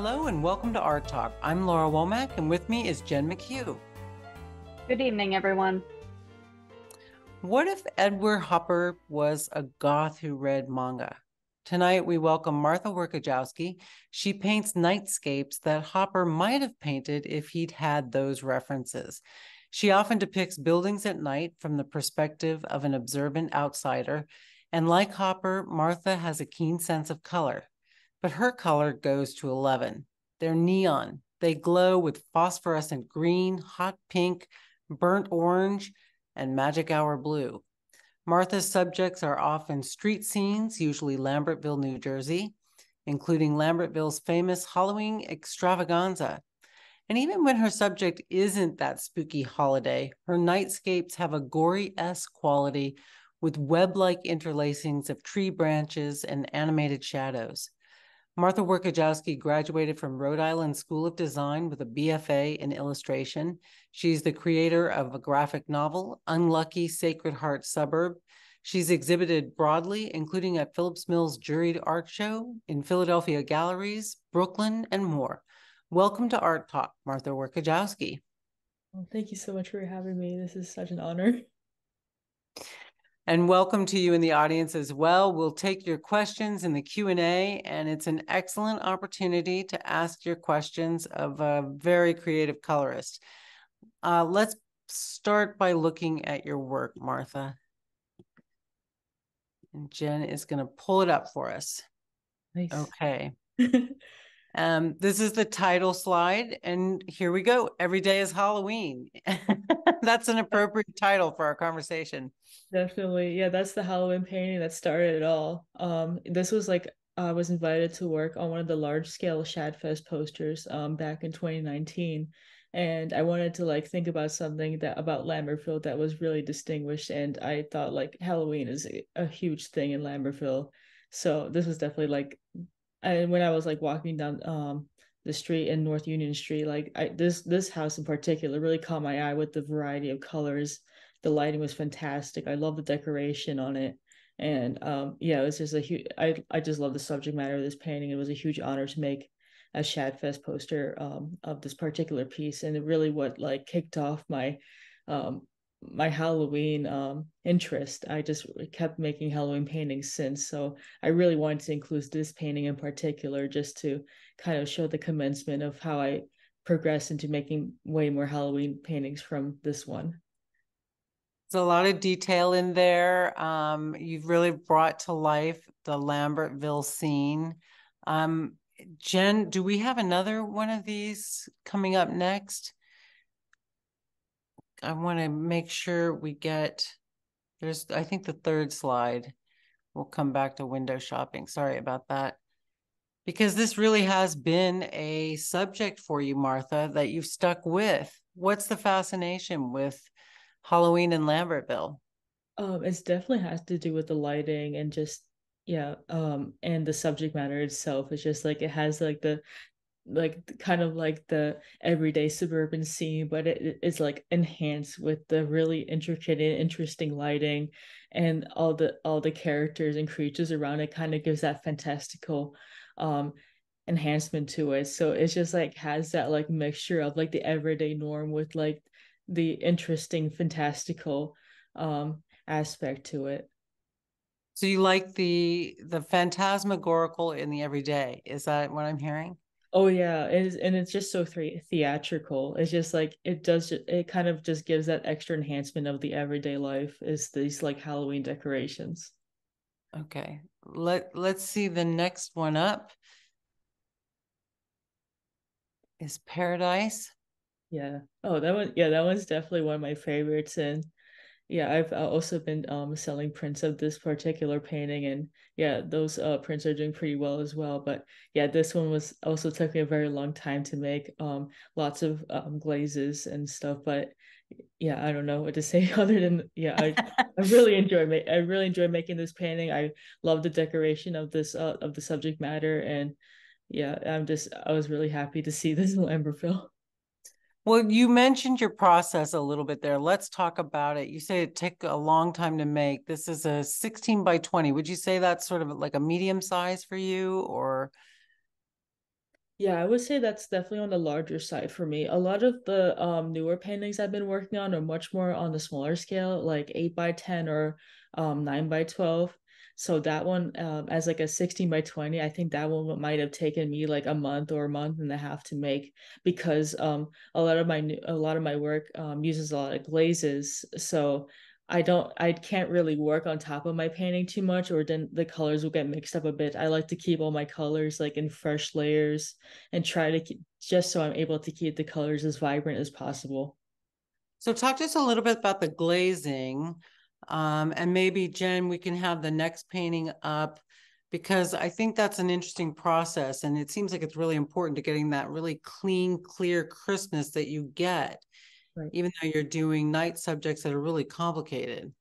Hello and welcome to Art Talk. I'm Laura Womack and with me is Jen McHugh. Good evening, everyone. What if Edward Hopper was a goth who read manga? Tonight we welcome Martha Werkojowski. She paints nightscapes that Hopper might have painted if he'd had those references. She often depicts buildings at night from the perspective of an observant outsider. And like Hopper, Martha has a keen sense of color. But her color goes to 11. They're neon. They glow with phosphorescent green, hot pink, burnt orange, and magic hour blue. Martha's subjects are often street scenes, usually Lambertville, New Jersey, including Lambertville's famous Halloween extravaganza. And even when her subject isn't that spooky holiday, her nightscapes have a gory-esque quality with web-like interlacings of tree branches and animated shadows. Martha Werkojowski graduated from Rhode Island School of Design with a BFA in illustration. She's the creator of a graphic novel, Unlucky Sacred Heart Suburb. She's exhibited broadly, including at Phillips Mills Juried Art Show, in Philadelphia galleries, Brooklyn, and more. Welcome to Art Talk, Martha Werkojowski. Well, thank you so much for having me. This is such an honor. And welcome to you in the audience as well. We'll take your questions in the Q&A, and it's an excellent opportunity to ask your questions of a very creative colorist. Let's start by looking at your work, Martha. And Jen is going to pull it up for us. Nice. Okay. This is the title slide, and here we go. Every day is Halloween. That's an appropriate title for our conversation. Definitely. Yeah, that's the Halloween painting that started it all. This was like I was invited to work on one of the large scale Shadfest posters back in 2019. And I wanted to like think about something that about Lambertville that was really distinguished. And I thought like Halloween is a huge thing in Lambertville. So this was definitely like and when I was like walking down the street in North Union Street, like this house in particular really caught my eye with the variety of colors. The lighting was fantastic. I love the decoration on it. And yeah, it was just a huge I just love the subject matter of this painting. It was a huge honor to make a Shadfest poster of this particular piece. And it really what like kicked off um my Halloween interest. I just kept making Halloween paintings since. So I really wanted to include this painting in particular just to kind of show the commencement of how I progressed into making way more Halloween paintings from this one. There's a lot of detail in there. You've really brought to life the Lambertville scene. Jen, do we have another one of these coming up next? I want to make sure we get, I think the third slide. We'll come back to window shopping. Sorry about that. Because this really has been a subject for you, Martha, that you've stuck with. What's the fascination with Halloween in Lambertville? It's definitely has to do with the lighting and just yeah, and the subject matter itself. It's just like it has like kind of like the everyday suburban scene, but it's like enhanced with the really intricate and interesting lighting and all the characters and creatures around it kind of gives that fantastical um enhancement to it. So it's just like has that like mixture of like the everyday norm with like the interesting fantastical aspect to it. So you like the phantasmagorical in the everyday. Is that what I'm hearing? Oh yeah, and it's just so theatrical. It's just like it kind of just gives that extra enhancement of the everyday life is these like Halloween decorations. Okay. Let's see the next one up is Paradise. Yeah. Oh, that one's definitely one of my favorites. And yeah, I've also been selling prints of this particular painting, and yeah, those prints are doing pretty well as well. But yeah, this one was also took me a very long time to make. Lots of glazes and stuff. But yeah, I don't know what to say other than yeah, I really enjoy making this painting. I love the decoration of this of the subject matter, and yeah, I was really happy to see this in Lambertville. Well, you mentioned your process a little bit there. Let's talk about it. You say it took a long time to make. This is a 16 by 20. Would you say that's sort of like a medium size for you or? Yeah, I would say that's definitely on the larger side for me. A lot of the newer paintings I've been working on are much more on the smaller scale, like 8 by 10 or 9 by 12. So that one, as like a 16 by 20, I think that one might have taken me like a month or a month and a half to make because a lot of my work uses a lot of glazes. So I can't really work on top of my painting too much, or then the colors will get mixed up a bit. I like to keep all my colors like in fresh layers and try to keep, just so I'm able to keep the colors as vibrant as possible. So talk to us a little bit about the glazing. And maybe Jen, we can have the next painting up because I think that's an interesting process. And it seems like it's really important to getting that really clean, clear crispness that you get, Right. even though you're doing night subjects that are really complicated.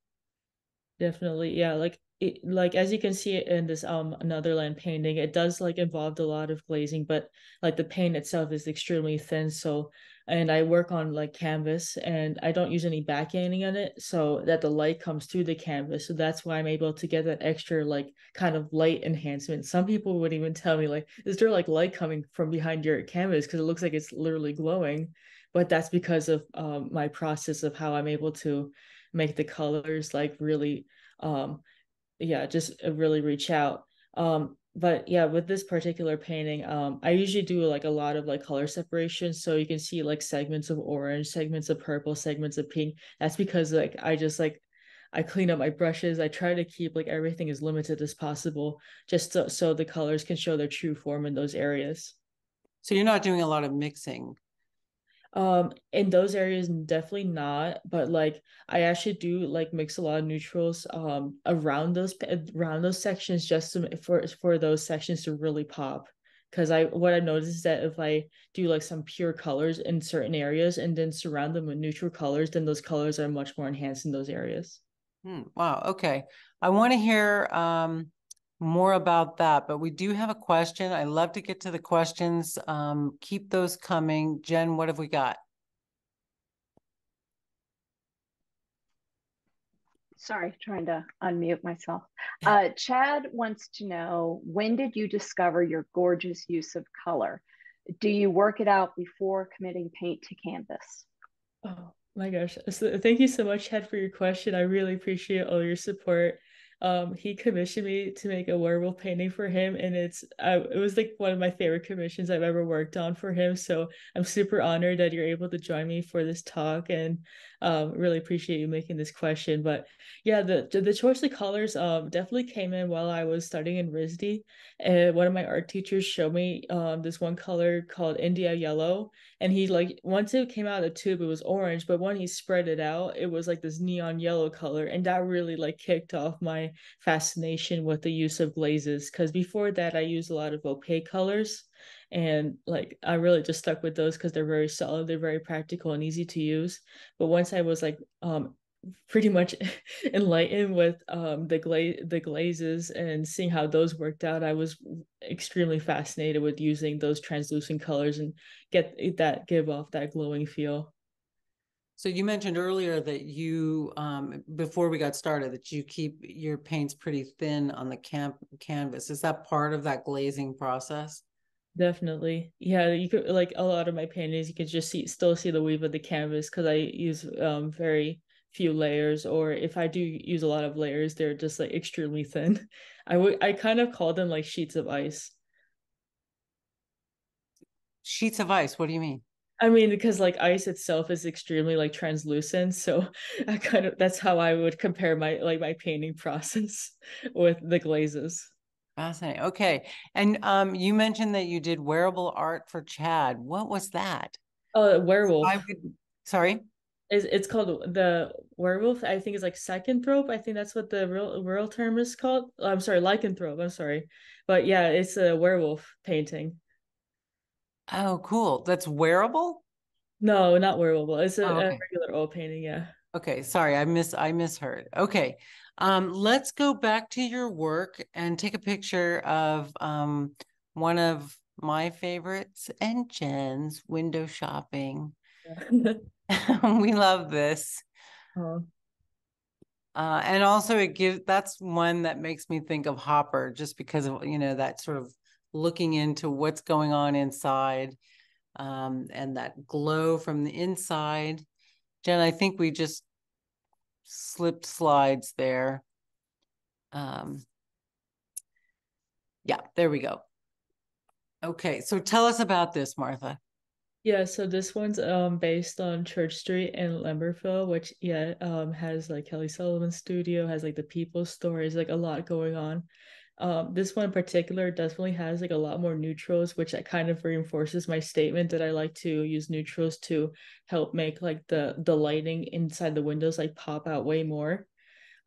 Definitely. Yeah, like as you can see in this Netherland painting, it does like involve a lot of glazing, but like the paint itself is extremely thin. So and I work on like canvas and I don't use any backing on it so that the light comes through the canvas. So that's why I'm able to get that extra like kind of light enhancement. Some people would even tell me like, is there like light coming from behind your canvas? Because it looks like it's literally glowing. But that's because of my process of how I'm able to make the colors like really um yeah, just really reach out. But yeah, with this particular painting, I usually do like a lot of like color separation. So you can see like segments of orange, segments of purple, segments of pink. That's because like I clean up my brushes. I try to keep like everything as limited as possible, just so the colors can show their true form in those areas. So you're not doing a lot of mixing. In those areas, definitely not. But like, I actually do like mix a lot of neutrals around those sections just for those sections to really pop. Because what I noticed is that if I do like some pure colors in certain areas and then surround them with neutral colors, then those colors are much more enhanced in those areas. Wow. Okay. I want to hear more about that, but we do have a question. I love to get to the questions. Keep those coming. Jen, what have we got? Sorry, trying to unmute myself. Chad wants to know, when did you discover your gorgeous use of color? Do you work it out before committing paint to canvas? Oh my gosh. So, thank you so much, Chad, for your question. I really appreciate all your support. He commissioned me to make a werewolf painting for him, and it was like one of my favorite commissions I've ever worked on for him. So I'm super honored that you're able to join me for this talk, and really appreciate you making this question. But yeah, the choice of colors definitely came in while I was studying in RISD. And one of my art teachers showed me this one color called India yellow, and he like once it came out of the tube it was orange, but when he spread it out it was like this neon yellow color, and that really like kicked off my fascination with the use of glazes, because before that I used a lot of opaque colors, and like I really just stuck with those because they're very solid, they're very practical and easy to use. But once I was like pretty much enlightened with the glazes and seeing how those worked out, I was extremely fascinated with using those translucent colors and give off that glowing feel. So you mentioned earlier that you, before we got started, that you keep your paints pretty thin on the canvas. Is that part of that glazing process? Definitely. Yeah, you could like a lot of my paintings, you could just still see the weave of the canvas because I use very few layers, or if I do use a lot of layers, they're just like extremely thin. I kind of call them like sheets of ice. Sheets of ice. What do you mean? I mean, because like ice itself is extremely like translucent, so I kind of that's how I would compare my painting process with the glazes. Fascinating. Okay. And you mentioned that you did wearable art for Chad. What was that? I Werewolf. would, sorry. It's called the werewolf. I think it's like lycanthrope. I think that's what the real term is called. I'm sorry, lycanthrope. I'm sorry, but yeah, it's a werewolf painting. Oh, cool. That's wearable? No, not werewolf. It's Oh, a okay. regular oil painting. Yeah. Okay, sorry, I misheard. Okay. Let's go back to your work and take a picture of one of my favorites and Jen's window shopping. We love this. Oh, And also it gives that's one that makes me think of Hopper just because of, that sort of looking into what's going on inside, and that glow from the inside. Jen, I think we just slipped slides there. Yeah, there we go. Okay, so tell us about this, Martha. Yeah, so this one's based on Church Street in Lemberville, which has like Kelly Sullivan's studio, has like the People's Stories, like a lot going on. This one in particular definitely has like a lot more neutrals, which kind of reinforces my statement that I like to use neutrals to help make like the lighting inside the windows like pop out way more.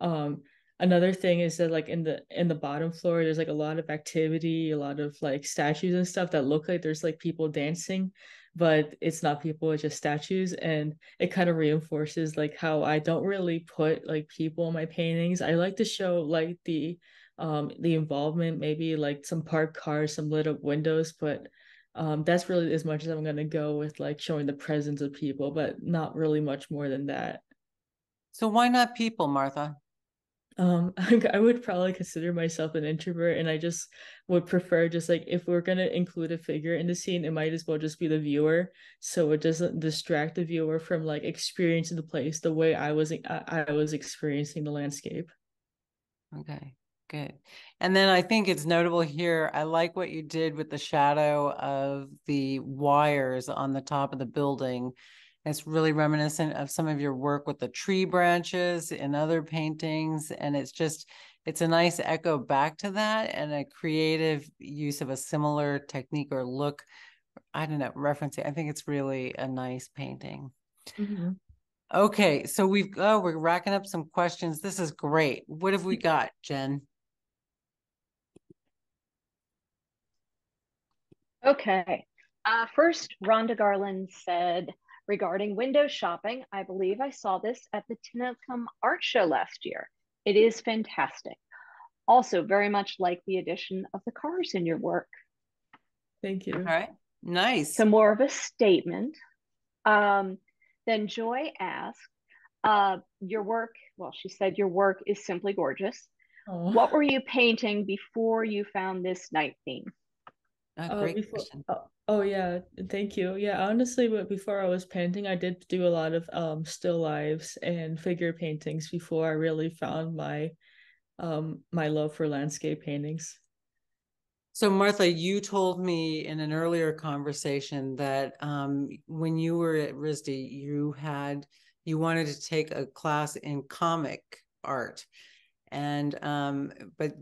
Um, Another thing is that like in the bottom floor, there's like a lot of activity, a lot of like statues and stuff that look like there's like people dancing, but it's not people, it's just statues. And it kind of reinforces like how I don't really put like people in my paintings. I like to show like the involvement, maybe like some parked cars, some lit up windows, but that's really as much as I'm gonna go with like showing the presence of people, but not really much more than that. So why not people, Martha? I would probably consider myself an introvert, and I just would prefer just like if we're gonna include a figure in the scene, it might as well just be the viewer, so it doesn't distract the viewer from like experiencing the place the way I was experiencing the landscape. Okay, good. And then I think it's notable here. I like what you did with the shadow of the wires on the top of the building. It's really reminiscent of some of your work with the tree branches in other paintings. And it's a nice echo back to that and a creative use of a similar technique or look. I don't know, referencing. I think it's really a nice painting. Mm-hmm. Okay, so we're racking up some questions. This is great. What have we got, Jen? Okay. First, Rhonda Garland said, regarding window shopping, I believe I saw this at the Tinicum Art Show last year. It is fantastic. Also, very much like the addition of the cars in your work. Thank All you. right, nice. So, more of a statement. Um, then Joy asked, your work, well, she said your work is simply gorgeous. Oh. What were you painting before you found this night theme? Great Before question. oh yeah, thank you. Yeah, honestly, but before I was painting, I did do a lot of still lives and figure paintings before I really found my love for landscape paintings. So, Martha, you told me in an earlier conversation that when you were at RISD, you wanted to take a class in comic art, and but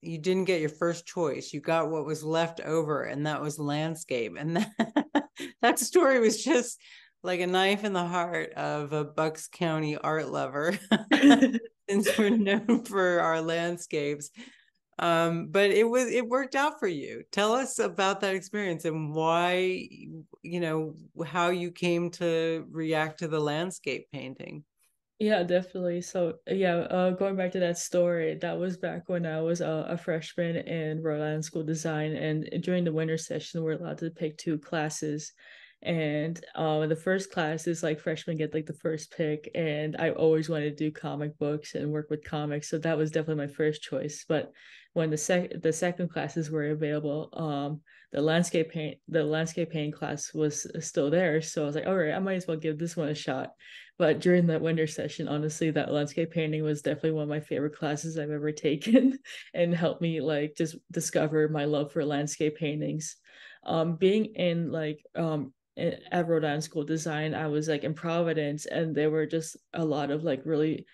you didn't get your first choice. You got what was left over, and that was landscape. And that story was just like a knife in the heart of a Bucks County art lover, since we're known for our landscapes. But it worked out for you. Tell us about that experience and why, how you came to react to the landscape painting. Yeah, definitely. So yeah, going back to that story, that was back when I was a freshman in Rhode Island School Design, and during the winter session, we're allowed to pick two classes. And the first class is like freshmen get like the first pick, and I always wanted to do comic books and work with comics, so that was definitely my first choice. But when the second classes were available, the landscape painting class was still there, so I was like, all right, I might as well give this one a shot. But during that winter session, honestly, that landscape painting was definitely one of my favorite classes I've ever taken and helped me like just discover my love for landscape paintings. Being in at Rhode Island School Design, I was like in Providence, and there were just a lot of like really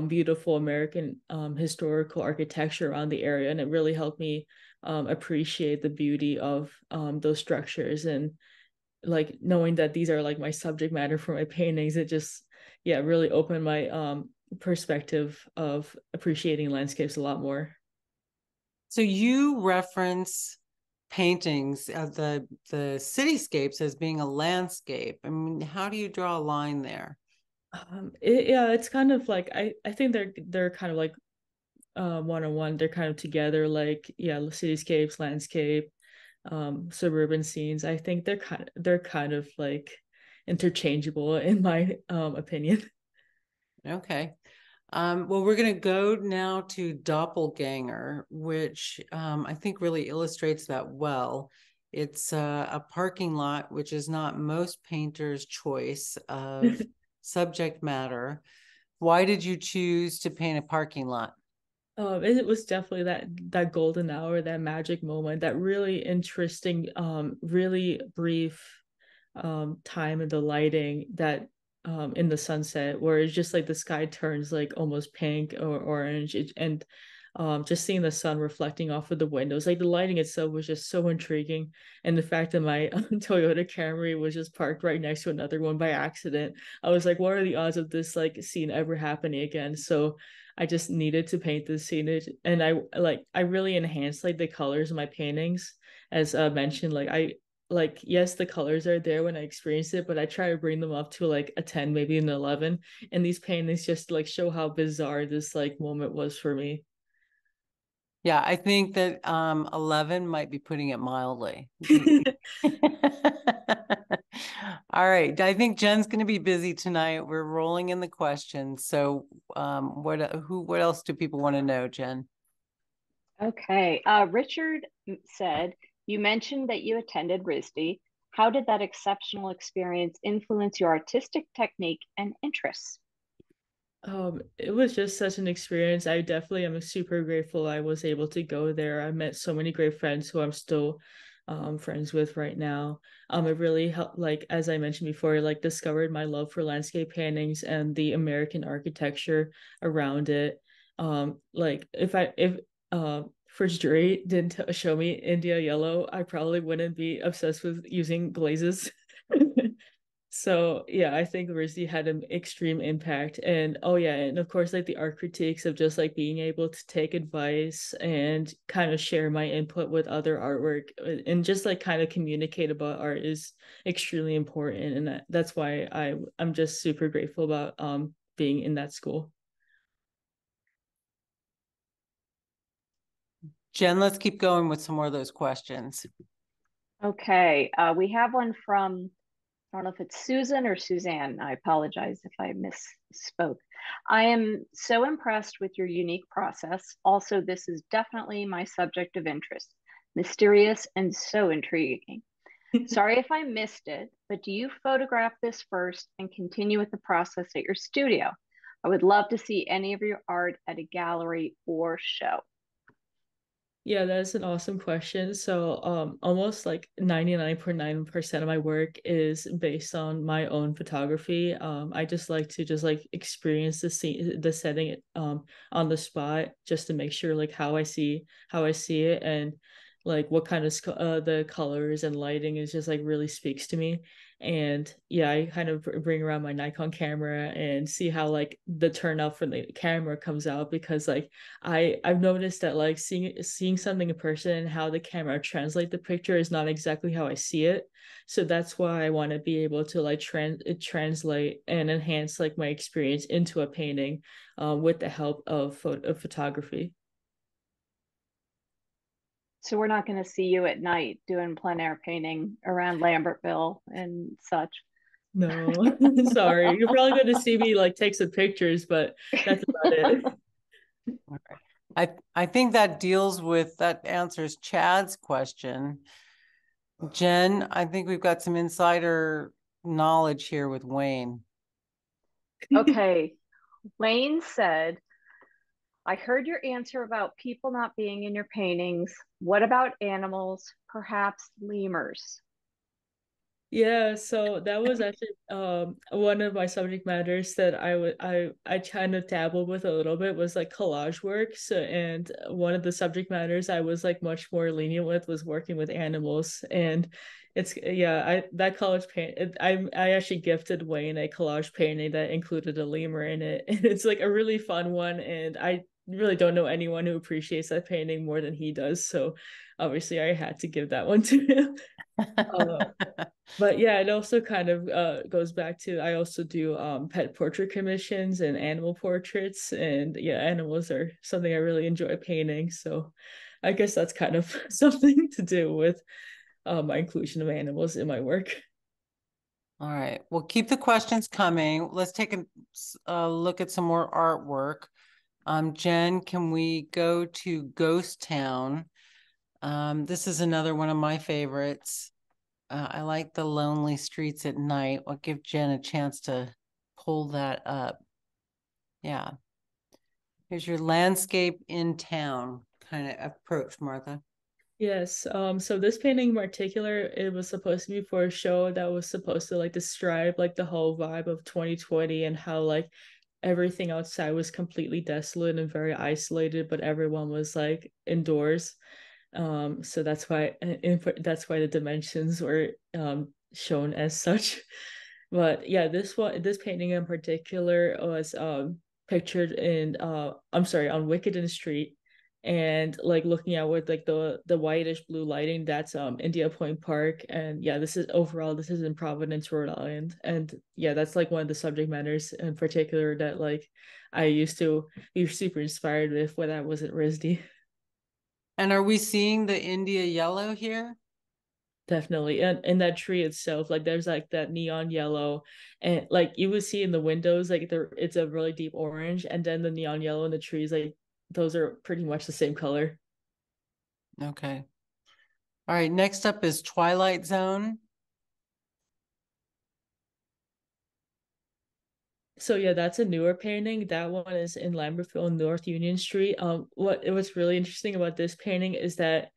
beautiful American historical architecture around the area, and it really helped me appreciate the beauty of those structures. And like knowing that these are like my subject matter for my paintings, it just really opened my perspective of appreciating landscapes a lot more. So you reference paintings of the cityscapes as being a landscape. I mean, how do you draw a line there? It's kind of like I think they're kind of like one on one. They're kind of together, like cityscapes, landscape, suburban scenes. I think they're kind of like interchangeable in my opinion. Okay. Well, we're going to go now to Doppelganger, which I think really illustrates that well. It's a parking lot, which is not most painters' choice of subject matter. Why did you choose to paint a parking lot? It was definitely that golden hour, that magic moment, that really interesting, really brief time in the lighting that in the sunset where it's just like the sky turns like almost pink or orange and just seeing the sun reflecting off of the windows, like the lighting itself was just so intriguing. And the fact that my Toyota Camry was just parked right next to another one by accident, I was like, what are the odds of this like scene ever happening again? So I just needed to paint this scene, and I really enhanced like the colors of my paintings. As mentioned, like yes, the colors are there when I experience it, but I try to bring them up to like a 10, maybe an 11. And these paintings just like show how bizarre this like moment was for me. Yeah, I think that 11 might be putting it mildly. All right. I think Jen's going to be busy tonight. We're rolling in the questions. So what else do people want to know, Jen? Okay. Richard said, you mentioned that you attended RISD. How did that exceptional experience influence your artistic technique and interests? It was just such an experience. I definitely am super grateful I was able to go there. I met so many great friends who I'm still friends with right now. It really helped, like as I mentioned before, like discovered my love for landscape paintings and the American architecture around it. Like if First Dre didn't show me India Yellow, I probably wouldn't be obsessed with using glazes. So yeah, I think RISD had an extreme impact. And oh yeah, and of course like the art critiques of just like being able to take advice and kind of share my input with other artwork and just like kind of communicate about art is extremely important. And that's why I'm just super grateful about being in that school. Jen, let's keep going with some more of those questions. Okay. We have one from, I don't know if it's Susan or Suzanne. I apologize if I misspoke. I am so impressed with your unique process. Also, this is definitely my subject of interest, mysterious and so intriguing. Sorry if I missed it, but do you photograph this first and continue with the process at your studio? I would love to see any of your art at a gallery or show. Yeah, that's an awesome question. So, almost like 99.9% of my work is based on my own photography. I just like to just like experience the scene, the setting, on the spot, just to make sure like how I see it, and like what kind of the colors and lighting is just like really speaks to me. And yeah, I kind of bring around my Nikon camera and see how like the turnout from the camera comes out, because like I've noticed that like seeing something in person and how the camera translate the picture is not exactly how I see it. So that's why I want to be able to like translate and enhance like my experience into a painting, with the help of photography. So we're not going to see you at night doing plein air painting around Lambertville and such. No, sorry. You're probably going to see me like take some pictures, but that's about it. I think that answers Chad's question. Jen, I think we've got some insider knowledge here with Wayne. Okay. Wayne said, I heard your answer about people not being in your paintings. What about animals, perhaps lemurs? Yeah, so that was actually one of my subject matters that I kind of dabbled with a little bit, was like collage work. So, and one of the subject matters I was like much more lenient with was working with animals. And it's yeah, I that collage paint I actually gifted Wayne a collage painting that included a lemur in it. And it's like a really fun one, and I really don't know anyone who appreciates that painting more than he does. So obviously I had to give that one to him. Uh, but yeah, it also kind of goes back to, I also do pet portrait commissions and animal portraits, and yeah, animals are something I really enjoy painting. So I guess that's kind of something to do with my inclusion of animals in my work. All right. Well, keep the questions coming. Let's take a look at some more artwork. Jen, can we go to Ghost Town? This is another one of my favorites. I like the lonely streets at night. I'll give Jen a chance to pull that up. Yeah. Here's your landscape in town kind of approach, Martha. Yes. So this painting in particular, it was supposed to be for a show that was supposed to like describe like the whole vibe of 2020 and how like everything outside was completely desolate and very isolated, but everyone was like indoors. So that's why the dimensions were shown as such. But yeah, this painting in particular was pictured in I'm sorry, on Wickenden Street, and like looking at with like the whitish blue lighting, that's India Point Park. And yeah, this is in Providence, Rhode Island. And yeah, that's like one of the subject matters in particular that like I used to be super inspired with when I was at RISD. And are we seeing the India yellow here? Definitely. And that tree itself, like there's like that neon yellow, and like you would see in the windows, like it's a really deep orange, and then the neon yellow in the trees, like those are pretty much the same color. Okay. All right. Next up is Twilight Zone. So yeah, that's a newer painting. That one is in Lambertville, North Union Street. What it was really interesting about this painting is that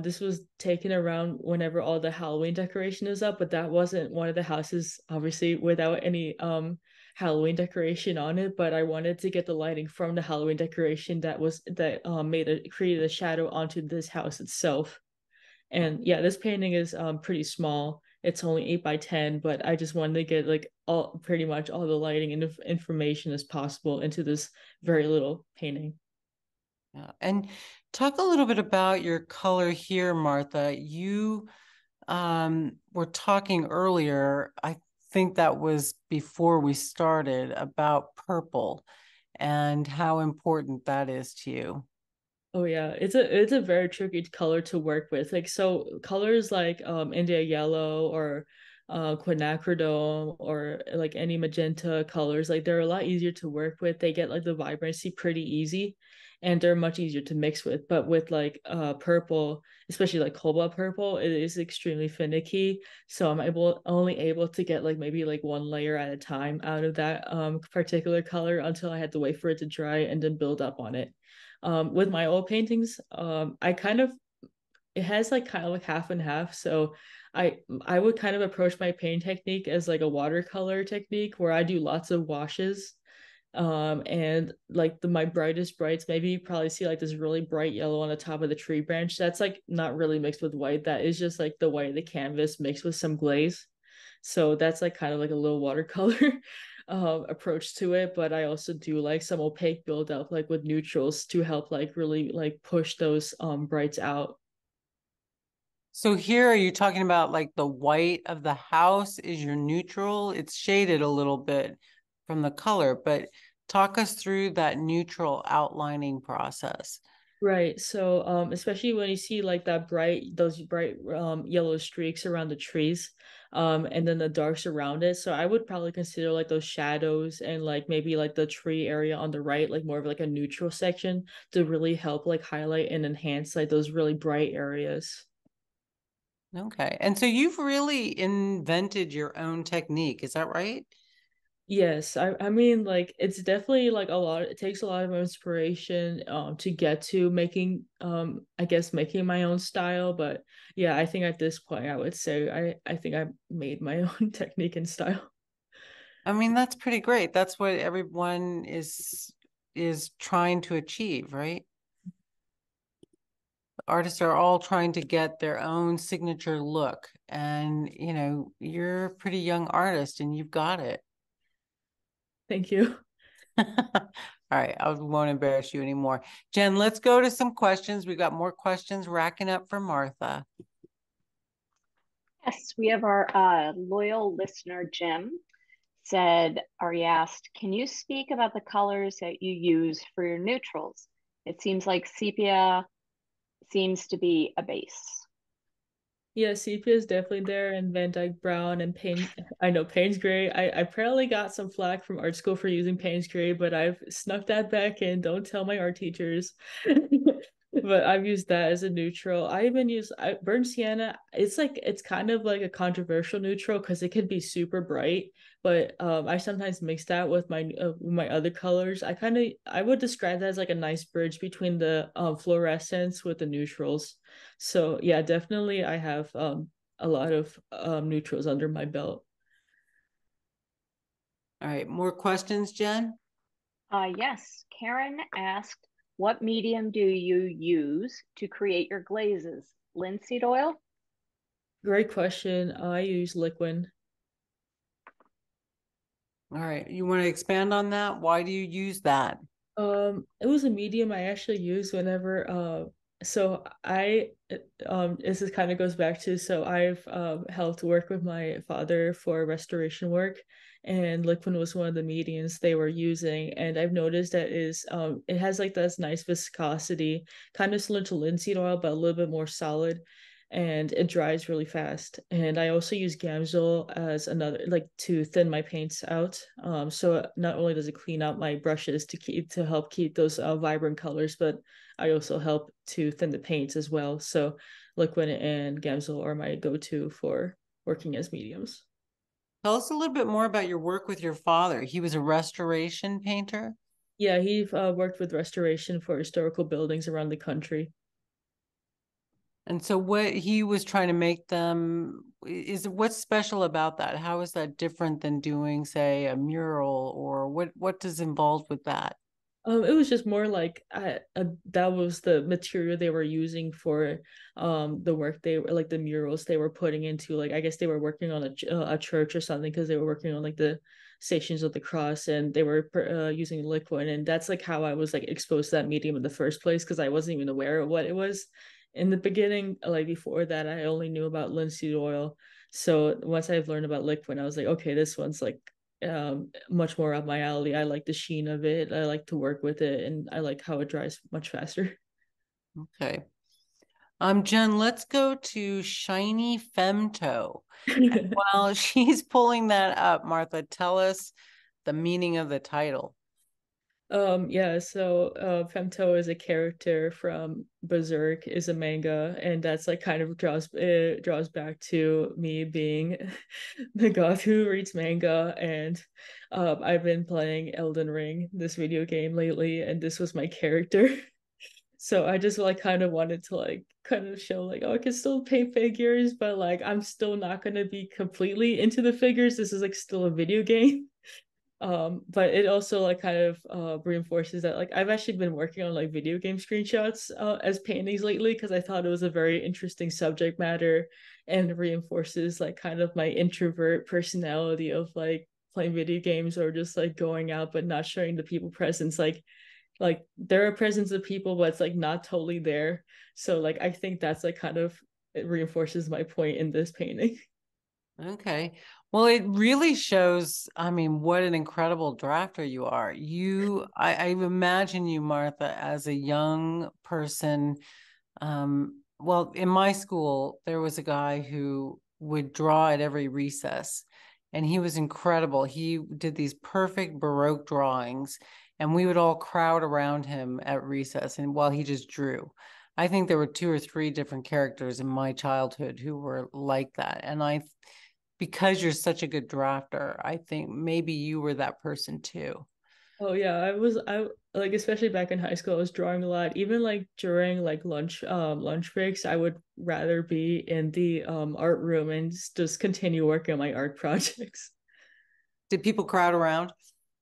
this was taken around whenever all the Halloween decoration is up, but that wasn't one of the houses, obviously, without any Halloween decoration on it. But I wanted to get the lighting from the Halloween decoration that created a shadow onto this house itself. And yeah, this painting is pretty small. It's only 8 by 10, but I just wanted to get like all pretty much all the lighting and information as possible into this very little painting. Yeah. And talk a little bit about your color here, Martha. You were talking earlier, I think that was before we started, about purple and how important that is to you. Oh yeah, it's a very tricky color to work with. Like so colors like India yellow or quinacridone or like any magenta colors, like they're a lot easier to work with. They get like the vibrancy pretty easy and they're much easier to mix with. But with like purple, especially like cobalt purple, it is extremely finicky. So I'm only able to get like maybe like one layer at a time out of that particular color until I had to wait for it to dry and then build up on it. With my oil paintings, I kind of it has like kind of like half and half. So I would kind of approach my paint technique as like a watercolor technique where I do lots of washes. And like my brightest brights, maybe you probably see like this really bright yellow on the top of the tree branch. That's like not really mixed with white. That is just like the white of the canvas mixed with some glaze. So that's like kind of like a little watercolor approach to it. But I also do like some opaque buildup, like with neutrals to help like really like push those brights out. So here, are you talking about like the white of the house is your neutral? It's shaded a little bit from the color, but talk us through that neutral outlining process. Right. So especially when you see like those bright yellow streaks around the trees, and then the darks around it. So I would probably consider like those shadows and like maybe like the tree area on the right, like more of like a neutral section to really help like highlight and enhance like those really bright areas. Okay. And so you've really invented your own technique, is that right? Yes, I mean like it's definitely like a lot it takes a lot of inspiration to get to making I guess making my own style, but yeah, I think at this point I would say I think I made my own technique and style. I mean, that's pretty great. That's what everyone is trying to achieve, right? Artists are all trying to get their own signature look. And, you're a pretty young artist and you've got it. Thank you. All right, I won't embarrass you anymore. Jen, let's go to some questions. We got more questions racking up for Martha. Yes, we have our loyal listener, Jim, said, or he asked, can you speak about the colors that you use for your neutrals? It seems like sepia seems to be a base. Yeah, sepia is definitely there, and Van Dyke Brown and Payne. I know Payne's Gray. I apparently got some flack from art school for using Payne's Gray, but I've snuck that back in. Don't tell my art teachers. But I've used that as a neutral. I even use burnt sienna. It's kind of like a controversial neutral because it can be super bright, but I sometimes mix that with my other colors. I would describe that as like a nice bridge between the fluorescence with the neutrals. So yeah, definitely I have a lot of neutrals under my belt. All right, more questions, Jen? Yes, Karen asked, what medium do you use to create your glazes? Linseed oil? Great question. I use liquid. All right, you want to expand on that? Why do you use that? It was a medium I actually used whenever so I this is kind of goes back to, so I've helped work with my father for restoration work, and liquid was one of the mediums they were using, and I've noticed that is it has like this nice viscosity, kind of similar to linseed oil but a little bit more solid, and it dries really fast. And I also use Gamsol as another, like, to thin my paints out. So not only does it clean out my brushes to help keep those vibrant colors, but I also help to thin the paints as well. So liquid and Gamsol are my go-to for working as mediums. Tell us a little bit more about your work with your father. He was a restoration painter. Yeah, he worked with restoration for historical buildings around the country. And so what he was trying to make them is what's special about that? How is that different than doing, say, a mural, or what is involved with that? It was just more like that was the material they were using for the work they were, like the murals they were putting into, like I guess they were working on a church or something, because they were working on like the Stations of the Cross, and they were using liquid, and that's like how I was like exposed to that medium in the first place, because I wasn't even aware of what it was in the beginning. Like before that, I only knew about linseed oil. So once I've learned about liquid, I was like, okay, this one's like much more up my alley. I like the sheen of it. I like to work with it, and I like how it dries much faster. Okay. Jen, let's go to Shiny Femto. And while she's pulling that up, Martha, tell us the meaning of the title. Yeah, so Femto is a character from Berserk, is a manga, and that's like kind of draws back to me being the goth who reads manga. And I've been playing Elden Ring, this video game, lately, and this was my character. So I just like kind of wanted to like kind of show like, oh, I can still paint figures, but like I'm still not gonna be completely into the figures. This is like still a video game. But it also like kind of reinforces that like I've actually been working on like video game screenshots as paintings lately, because I thought it was a very interesting subject matter, and reinforces like kind of my introvert personality of like playing video games or just like going out but not showing the people presence. Like there are presence of people, but it's like not totally there. So like I think that's like kind of, it reinforces my point in this painting. Okay. Well, it really shows, I mean, what an incredible drafter you are. I imagine you, Martha, as a young person. Well, in my school, there was a guy who would draw at every recess, and he was incredible. He did these perfect Baroque drawings, and we would all crowd around him at recess, and while he just drew. I think there were two or three different characters in my childhood who were like that. And because you're such a good drafter, I think maybe you were that person too. Oh yeah, I like, especially back in high school, I was drawing a lot. Even like during like lunch breaks, I would rather be in the art room and just continue working on my art projects. Did people crowd around?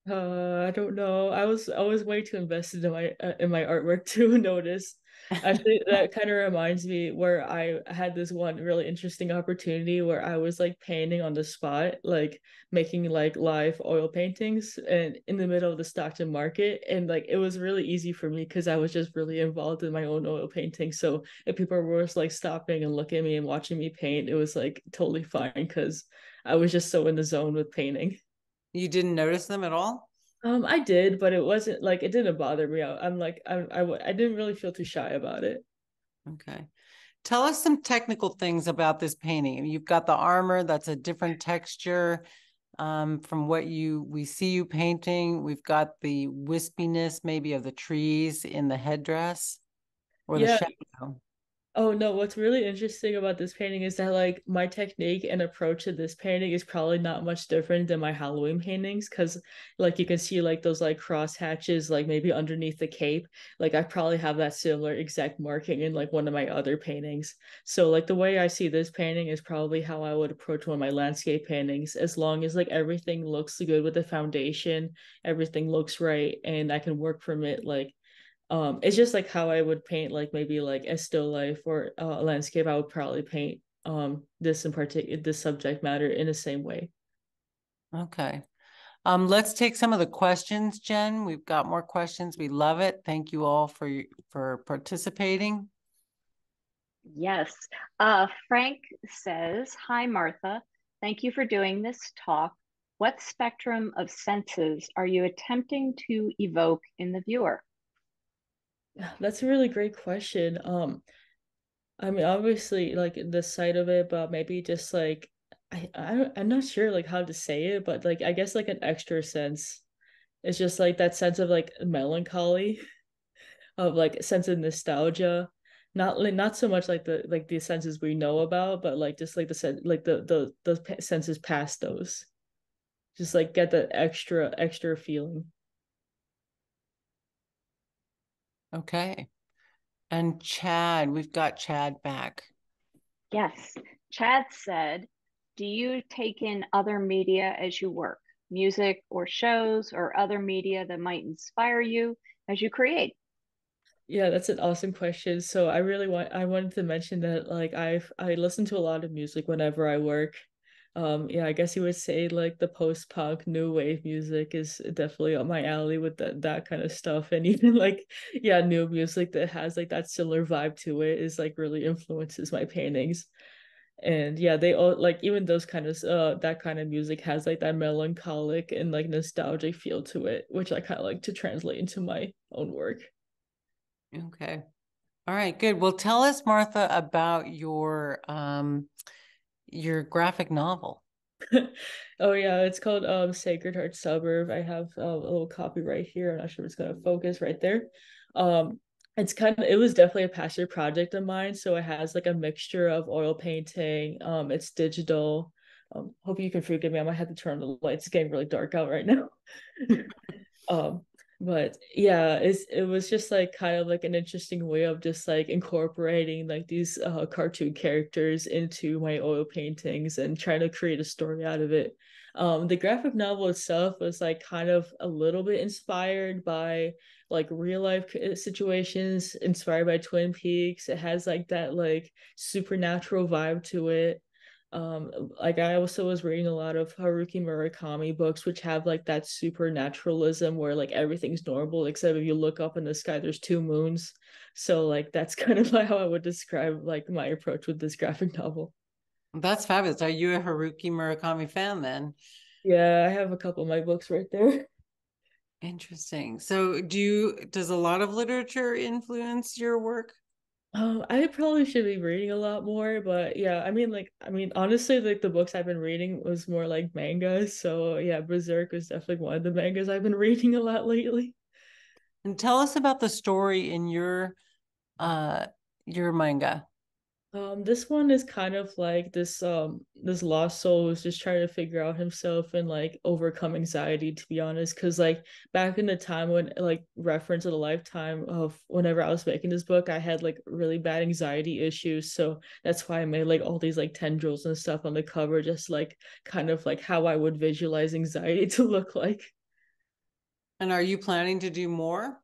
I don't know. I was way too invested in my artwork to notice. Actually, that kind of reminds me where I had this one really interesting opportunity where I was like painting on the spot, like making like live oil paintings and in the middle of the Stockton market. And like it was really easy for me because I was just really involved in my own oil painting. So if people were just like stopping and looking at me and watching me paint, it was like totally fine because I was just so in the zone with painting. You didn't notice them at all? I did, but it wasn't like, it didn't bother me. I'm like, I didn't really feel too shy about it. Okay. Tell us some technical things about this painting. You've got the armor, that's a different texture from what we see you painting. We've got the wispiness maybe of the trees in the headdress or the Yeah. shadow. Oh no, what's really interesting about this painting is that like my technique and approach to this painting is probably not much different than my Halloween paintings because like you can see like those like cross hatches like maybe underneath the cape. Like I probably have that similar exact marking in like one of my other paintings. So like the way I see this painting is probably how I would approach one of my landscape paintings as long as like everything looks good with the foundation, everything looks right and I can work from it like it's just like how I would paint like maybe like a still life or a landscape. I would probably paint this in particular this subject matter in the same way. Okay. Let's take some of the questions, Jen. We've got more questions. We love it. Thank you all for participating. Yes. Frank says, "Hi, Martha. Thank you for doing this talk. What spectrum of senses are you attempting to evoke in the viewer?" That's a really great question. I mean obviously like the sight of it, but maybe just like I'm not sure like how to say it, but like I guess like an extra sense. It's just like that sense of like melancholy, of like a sense of nostalgia. Not so much like the senses we know about, but like just like the sense like the senses past those. Just like get that extra feeling. Okay. And Chad, we've got Chad back. Yes. Chad said, "Do you take in other media as you work, music or shows or other media that might inspire you as you create?" Yeah, that's an awesome question. So I wanted to mention that like I listen to a lot of music whenever I work. Yeah, I guess you would say like the post-punk new wave music is definitely up my alley with that kind of stuff. And even like yeah, new music that has like that similar vibe to it is like really influences my paintings. And yeah, they all like even those kind of that kind of music has like that melancholic and like nostalgic feel to it, which I kind of like to translate into my own work. Okay. All right, good. Well, tell us, Martha, about your graphic novel. Oh yeah, it's called Sacred Heart Suburb. I have a little copy right here. I'm not sure if it's gonna focus right there. Um, it was definitely a passion project of mine. So it has like a mixture of oil painting. It's digital. Hope you can forgive me. I might have to turn the lights. It's getting really dark out right now. Um, but yeah, it was just like kind of like an interesting way of just like incorporating like these cartoon characters into my oil paintings and trying to create a story out of it. The graphic novel itself was like kind of a little bit inspired by like real life situations, inspired by Twin Peaks. It has like that like supernatural vibe to it. Like I also was reading a lot of Haruki Murakami books, which have like that supernaturalism where like everything's normal except if you look up in the sky there's two moons. So like that's kind of like how I would describe like my approach with this graphic novel. That's fabulous. Are you a Haruki Murakami fan then? Yeah, I have a couple of my books right there. Interesting. So does a lot of literature influence your work? I probably should be reading a lot more, but yeah, I mean, honestly, like the books I've been reading was more like mangas. So yeah, Berserk was definitely one of the mangas I've been reading a lot lately. And tell us about the story in uh your manga. This one is kind of like this lost soul who's just trying to figure out himself and like overcome anxiety, to be honest. Cause like back in the time when like reference of the lifetime of whenever I was making this book, I had like really bad anxiety issues. So that's why I made like all these like tendrils and stuff on the cover, just like kind of like how I would visualize anxiety to look like. And are you planning to do more?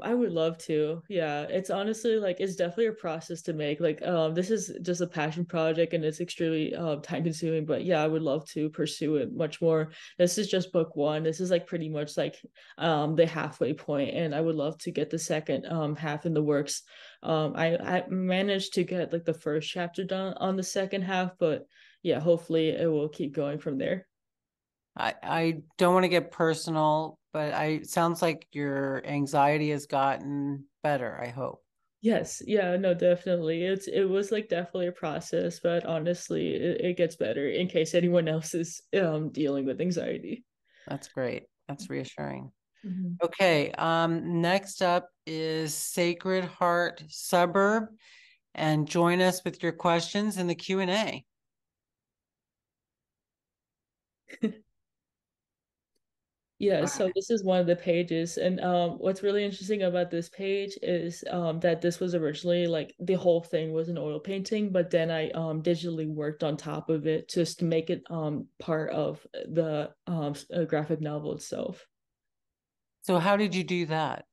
I would love to. Yeah, it's honestly like it's definitely a process to make. Like, this is just a passion project and it's extremely time consuming. But yeah, I would love to pursue it much more. This is just book one. This is like pretty much like the halfway point, and I would love to get the second half in the works. I managed to get like the first chapter done on the second half, but yeah, hopefully it will keep going from there. I don't want to get personal, but I sounds like your anxiety has gotten better, I hope. Yes, yeah, no, definitely. It was like definitely a process, but honestly, it gets better in case anyone else is dealing with anxiety. That's great. That's reassuring. Mhm. Okay, next up is Sacred Heart Suburb, and join us with your questions in the Q&A. Yeah, All so right. this is one of the pages, and what's really interesting about this page is that this was originally like the whole thing was an oil painting, but then I digitally worked on top of it just to make it part of the graphic novel itself. So how did you do that?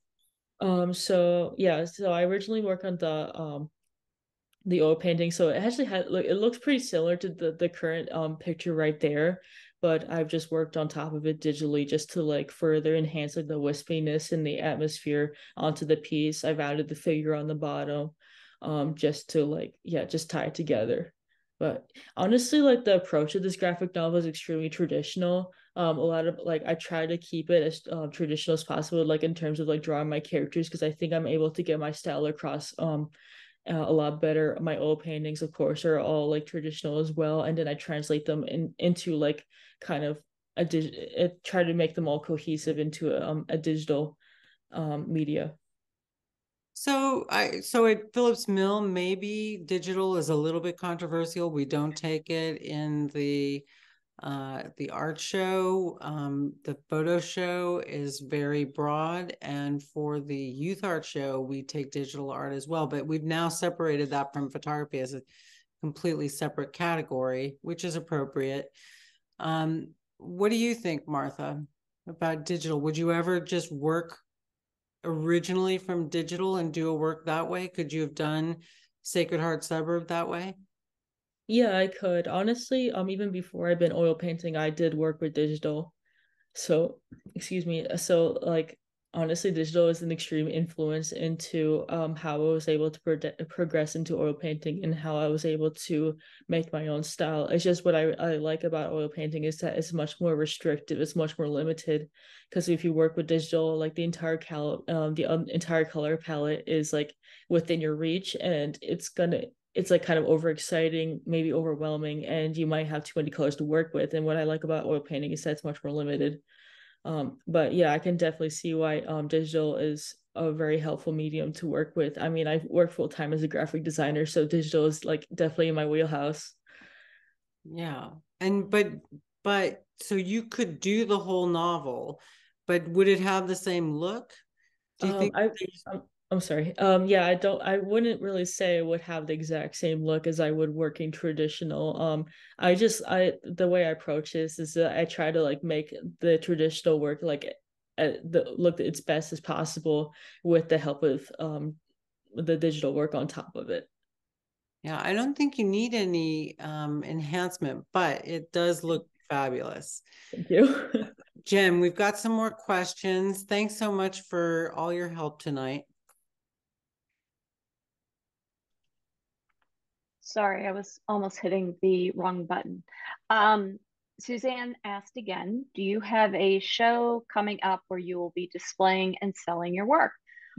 So yeah, so I originally worked on the oil painting. So it actually had like it looks pretty similar to the current picture right there, but I've just worked on top of it digitally just to like further enhance like the wispiness and the atmosphere onto the piece. I've added the figure on the bottom, just to like yeah, just tie it together. But honestly, like the approach of this graphic novel is extremely traditional. A lot of like I try to keep it as traditional as possible, like in terms of like drawing my characters, because I think I'm able to get my style across a lot better. My oil paintings, of course, are all like traditional as well, and then I translate them into like kind of try to make them all cohesive into a digital media. So at Phillips Mill, maybe digital is a little bit controversial. We don't take it in the art show. The photo show is very broad, and for the youth art show, we take digital art as well. But we've now separated that from photography as a completely separate category, which is appropriate. What do you think, Martha, about digital? Would you ever just work originally from digital and do a work that way? Could you have done Sacred Heart Suburb that way? Yeah, I could honestly. Even before I've been oil painting, I did work with digital. So, excuse me. So, like, honestly, digital is an extreme influence into how I was able to progress into oil painting and how I was able to make my own style. It's just what I like about oil painting is that it's much more restrictive. It's much more limited because if you work with digital, like the entire color palette is like within your reach, and it's like kind of overexciting, maybe overwhelming, and you might have too many colors to work with. And what I like about oil painting is that it's much more limited. But yeah, I can definitely see why digital is a very helpful medium to work with. I mean, I've worked full time as a graphic designer, so digital is like definitely in my wheelhouse. Yeah. And but so you could do the whole novel, but would it have the same look? Do you Um, think I I'm sorry. Yeah, I wouldn't really say I would have the exact same look as I would working traditional. I the way I approach this is that I try to like make the traditional work like the look its best as possible with the help of the digital work on top of it. yeah, I don't think you need any enhancement, but it does look fabulous. Thank you. Jen, we've got some more questions. Thanks so much for all your help tonight. Sorry, I was almost hitting the wrong button. Um, Suzanne asked again, do you have a show coming up where you will be displaying and selling your work?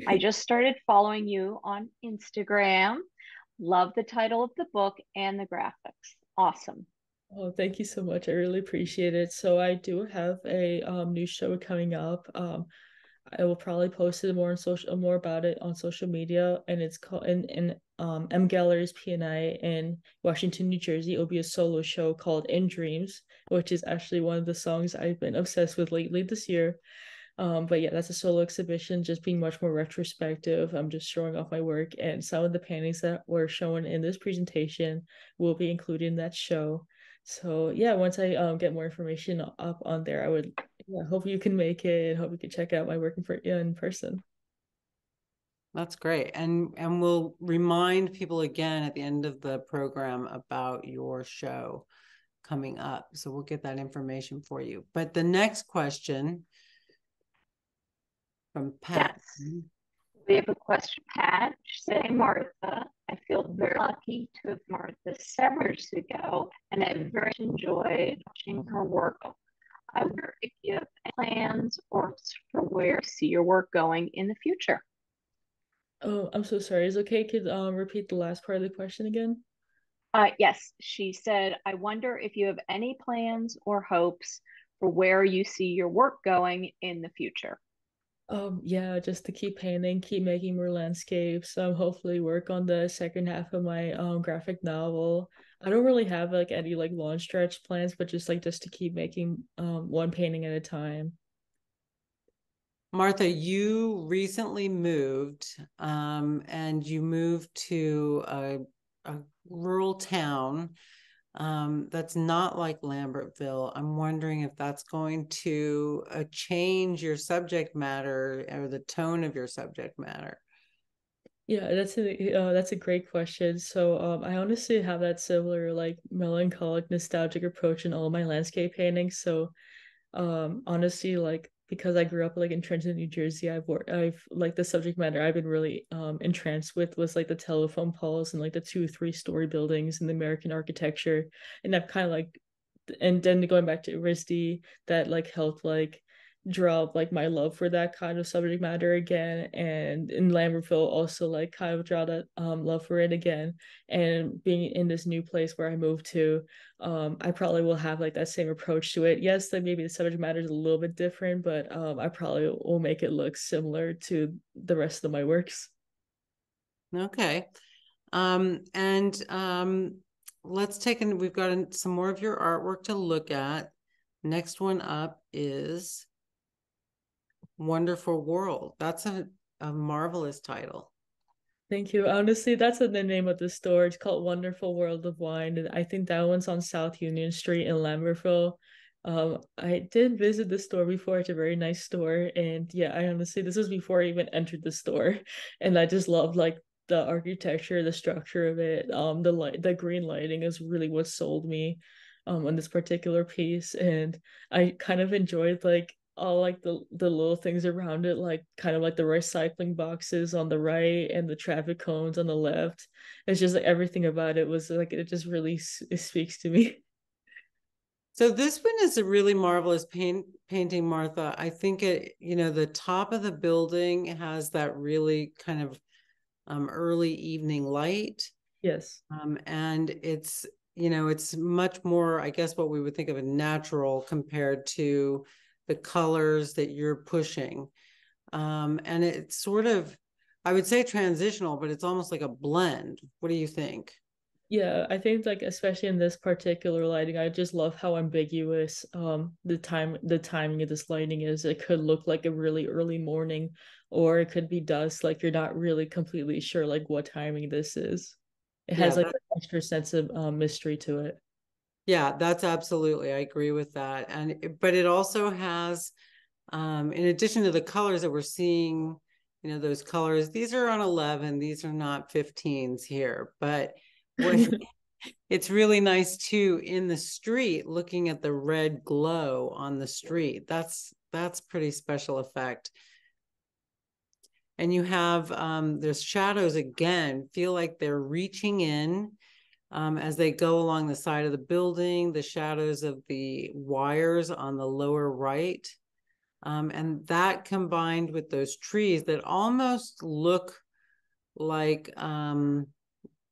I just started following you on Instagram. Love the title of the book and the graphics. Awesome. Oh, thank you so much. I really appreciate it. So I do have a new show coming up. I will probably post it more about it on social media, and it's called in M Galleries PNI in Washington, New Jersey. It'll be a solo show called In Dreams, which is actually one of the songs I've been obsessed with lately this year. But yeah, that's a solo exhibition, just being much more retrospective. I'm just showing off my work, and some of the paintings that were shown in this presentation will be included in that show. So yeah, once I get more information up on there, I would yeah, hope you can make it. Hope you can check out my work in person. That's great. And we'll remind people again at the end of the program about your show coming up. So we'll get that information for you. But the next question from Pat. Yes. We have a question, Pat. Say, Martha, I feel very lucky to have Martha summers ago, and I've very enjoyed watching her work. I wonder if you have plans or for where you see your work going in the future. Oh, I'm so sorry. Is it okay? Could repeat the last part of the question again? Yes, she said, I wonder if you have any plans or hopes for where you see your work going in the future. Yeah, just to keep painting, keep making more landscapes. Hopefully work on the second half of my graphic novel. I don't really have like any like long stretch plans, but just to keep making one painting at a time. Martha, you recently moved, and you moved to a rural town that's not like Lambertville. I'm wondering if that's going to change your subject matter or the tone of your subject matter. Yeah, that's a great question. So, I honestly have that similar like melancholic, nostalgic approach in all my landscape paintings. So, honestly, like because I grew up like in Trenton, New Jersey, I've like the subject matter I've been really entranced with was like the telephone poles and like the 2 3 story buildings and the American architecture, and I've kind of like, and then going back to RISD, that like helped like draw up like my love for that kind of subject matter again, and in Lambertville also like kind of draw that love for it again. And being in this new place where I moved to, I probably will have like that same approach to it. Yes, like maybe the subject matter is a little bit different, but I probably will make it look similar to the rest of my works. Okay. And let's take in, we've got some more of your artwork to look at. Next one up is Wonderful World. That's a marvelous title. Thank you. Honestly, that's the name of the store. It's called Wonderful World of Wine, and I think that one's on South Union Street in Lambertville. I did visit the store before. It's a very nice store, and yeah, I honestly this was before I even entered the store, and I just loved like the architecture, the structure of it. The light, the green lighting is really what sold me, on this particular piece, and I kind of enjoyed like all like the little things around it, like kind of like the recycling boxes on the right and the traffic cones on the left. It's just like everything about it was like it just really it speaks to me. So this one is a really marvelous painting, Martha. I think the top of the building has that really kind of early evening light. Yes. And it's much more, I guess, what we would think of as natural compared to the colors that you're pushing. And it's sort of, I would say transitional, but it's almost like a blend. What do you think? Yeah, I think like especially in this particular lighting, I just love how ambiguous the timing of this lighting is. It could look like a really early morning, or it could be dusk, like you're not really completely sure like what timing this is. It has Yeah, like an extra sense of mystery to it. yeah, that's absolutely, I agree with that. But it also has, in addition to the colors that we're seeing, those colors, these are on 11, these are not 15s here, but what it's really nice too in the street, looking at the red glow on the street. That's pretty special effect. And you have there's shadows again, feel like they're reaching in as they go along the side of the building, the shadows of the wires on the lower right. And that combined with those trees that almost look like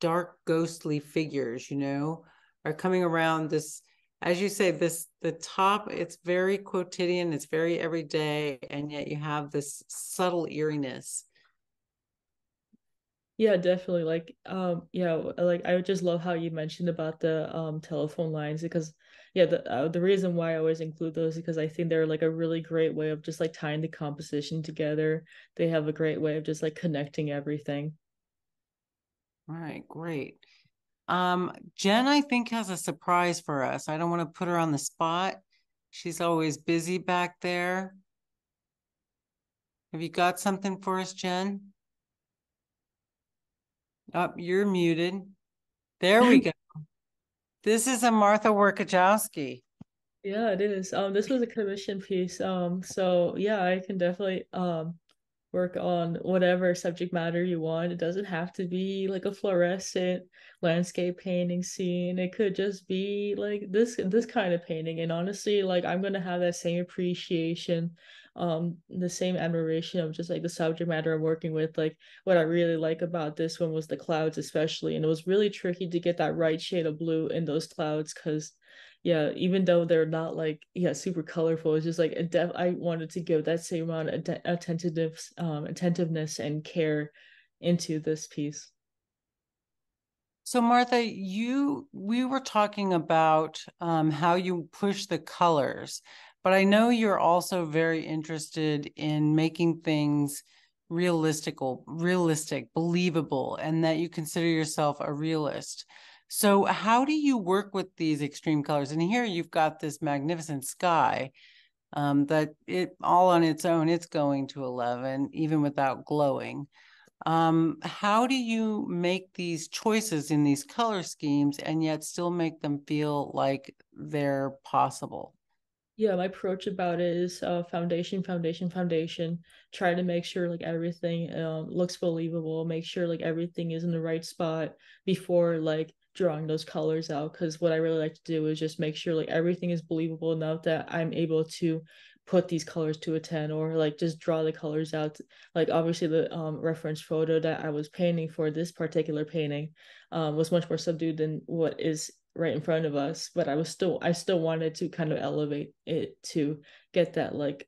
dark ghostly figures, are coming around this, as you say, the top, it's very quotidian, it's very everyday, and yet you have this subtle eeriness. Yeah, definitely. Like, yeah, like I would just love how you mentioned about the telephone lines because, yeah, the reason why I always include those is because I think they're like a really great way of just like tying the composition together. They have a great way of just like connecting everything. All right, great. Jen, I think, has a surprise for us. I don't want to put her on the spot. She's always busy back there. Have you got something for us, Jen? Oh, you're muted. There we go. This is a Martha Workajowski. Yeah, it is. This was a commission piece. So yeah, I can definitely work on whatever subject matter you want. It doesn't have to be like a fluorescent landscape painting scene. It could just be like this kind of painting. And honestly, like I'm gonna have that same appreciation the same admiration of just like the subject matter I'm working with. Like what I really like about this one was the clouds, especially, and it was really tricky to get that right shade of blue in those clouds because yeah, even though they're not like yeah super colorful, it's just like I wanted to give that same amount of attentiveness and care into this piece. So Martha, we were talking about how you push the colors, but I know you're also very interested in making things realistic, believable, and that you consider yourself a realist. So how do you work with these extreme colors? And here you've got this magnificent sky that it all on its own, it's going to 11, even without glowing. How do you make these choices in these color schemes and yet still make them feel like they're possible? Yeah, my approach about it is foundation. Try to make sure like everything looks believable, make sure like everything is in the right spot before like drawing those colors out. Because what I really like to do is just make sure like everything is believable enough that I'm able to put these colors to a 10 or like just draw the colors out. Like obviously the reference photo that I was painting for this particular painting was much more subdued than what is right in front of us, but I still wanted to kind of elevate it to get that like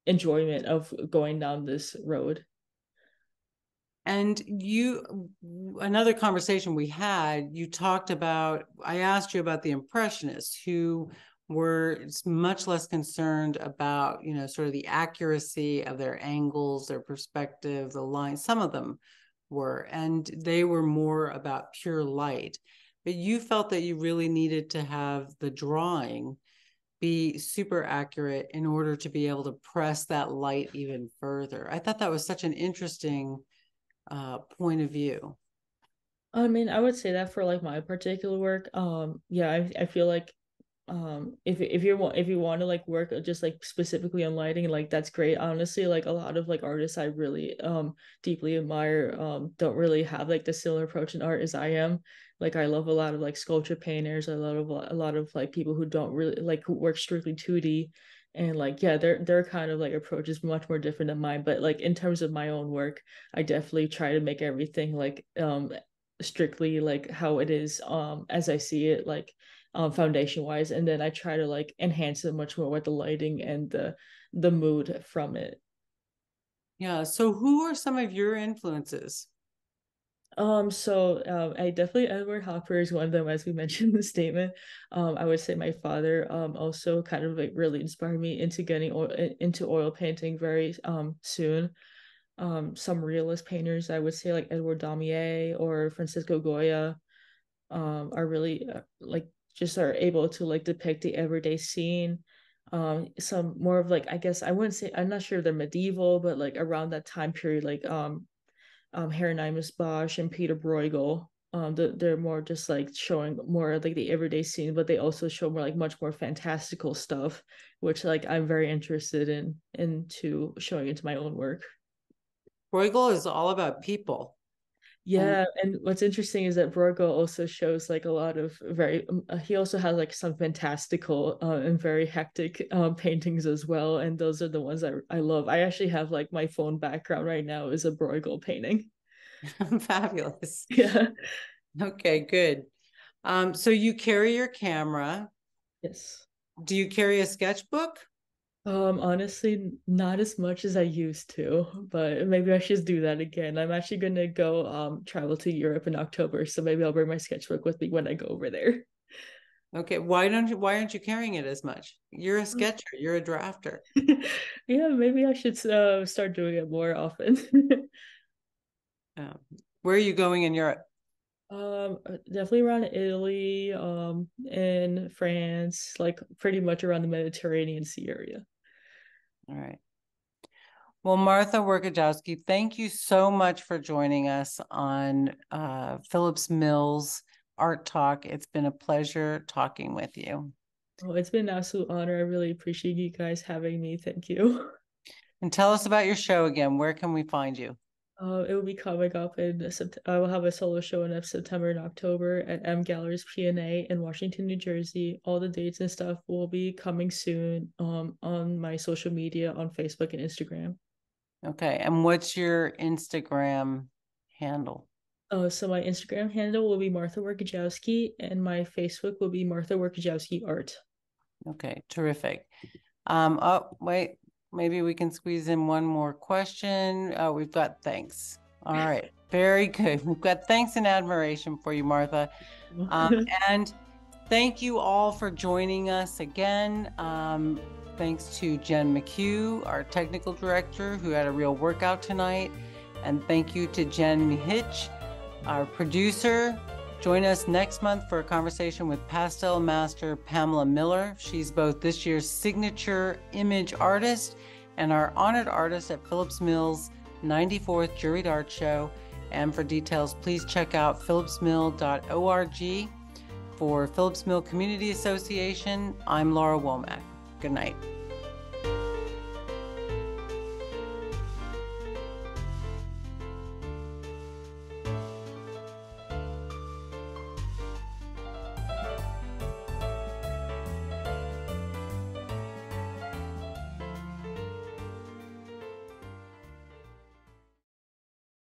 enjoyment of going down this road. And another conversation we had, you talked about, I asked you about the Impressionists who were much less concerned about, sort of the accuracy of their angles, their perspective, the lines. Some of them were, and they were more about pure light. But you felt that you really needed to have the drawing be super accurate in order to be able to press that light even further. I thought that was such an interesting point of view. I mean, I would say that for like my particular work, yeah, I feel like if you want to like work just like specifically on lighting, like that's great. Honestly, like a lot of like artists I really deeply admire don't really have like the similar approach in art as I am. Like I love a lot of like sculpture painters. I love a lot of like people who don't really like who work strictly 2D, and like yeah, their kind of like approach is much more different than mine. But like in terms of my own work, I definitely try to make everything like strictly like how it is as I see it, like foundation wise, and then I try to like enhance it much more with the lighting and the mood from it. Yeah. So who are some of your influences? I definitely Edward Hopper is one of them, as we mentioned in the statement. I would say my father also kind of like really inspired me into getting into oil painting very soon. Some realist painters, I would say like Edward Daumier or Francisco Goya, are really like just are able to like depict the everyday scene. Some more of like I guess I wouldn't say I'm not sure if they're medieval, but like around that time period, like Hieronymus Bosch and Peter Bruegel. They're more just like showing more like the everyday scene, but they also show more like much more fantastical stuff, which like I'm very interested in into showing into my own work. Bruegel is all about people. Yeah, and what's interesting is that Bruegel also shows like a lot of very. He also has like some fantastical and very hectic paintings as well, and those are the ones I love. I actually have like my phone background right now is a Bruegel painting. Fabulous. Yeah. Okay, good. So you carry your camera. Yes. Do you carry a sketchbook? Honestly, not as much as I used to, but maybe I should do that again. I'm actually gonna go travel to Europe in October, so maybe I'll bring my sketchbook with me when I go over there. Okay, why aren't you carrying it as much? You're a sketcher, you're a drafter. Yeah, maybe I should start doing it more often. Where are you going in Europe? Definitely around Italy, and France, like pretty much around the Mediterranean Sea area. All right. Well, Martha Werkojowski, thank you so much for joining us on Phillips Mills Art Talk. It's been a pleasure talking with you. Oh, it's been an absolute honor. I really appreciate you guys having me. Thank you. And tell us about your show again. Where can we find you? It will be coming up in I will have a solo show in September and October at M Galleries P&A in Washington, New Jersey. All the dates and stuff will be coming soon on my social media on Facebook and Instagram. Okay. And what's your Instagram handle? So my Instagram handle will be Martha Workajowski, and my Facebook will be Martha Workajowski Art. Okay, terrific. Oh, wait, maybe we can squeeze in one more question. We've got thanks. All right, very good. We've got thanks and admiration for you, Martha. And thank you all for joining us again. Thanks to Jen McHugh, our technical director, who had a real workout tonight. And thank you to Jen Hitch, our producer. Join us next month for a conversation with pastel master Pamela Miller. She's both this year's signature image artist and our honored artist at Phillips Mill's 94th Juried Art Show. And for details, please check out phillipsmill.org. For Phillips Mill Community Association, I'm Laura Womack. Good night.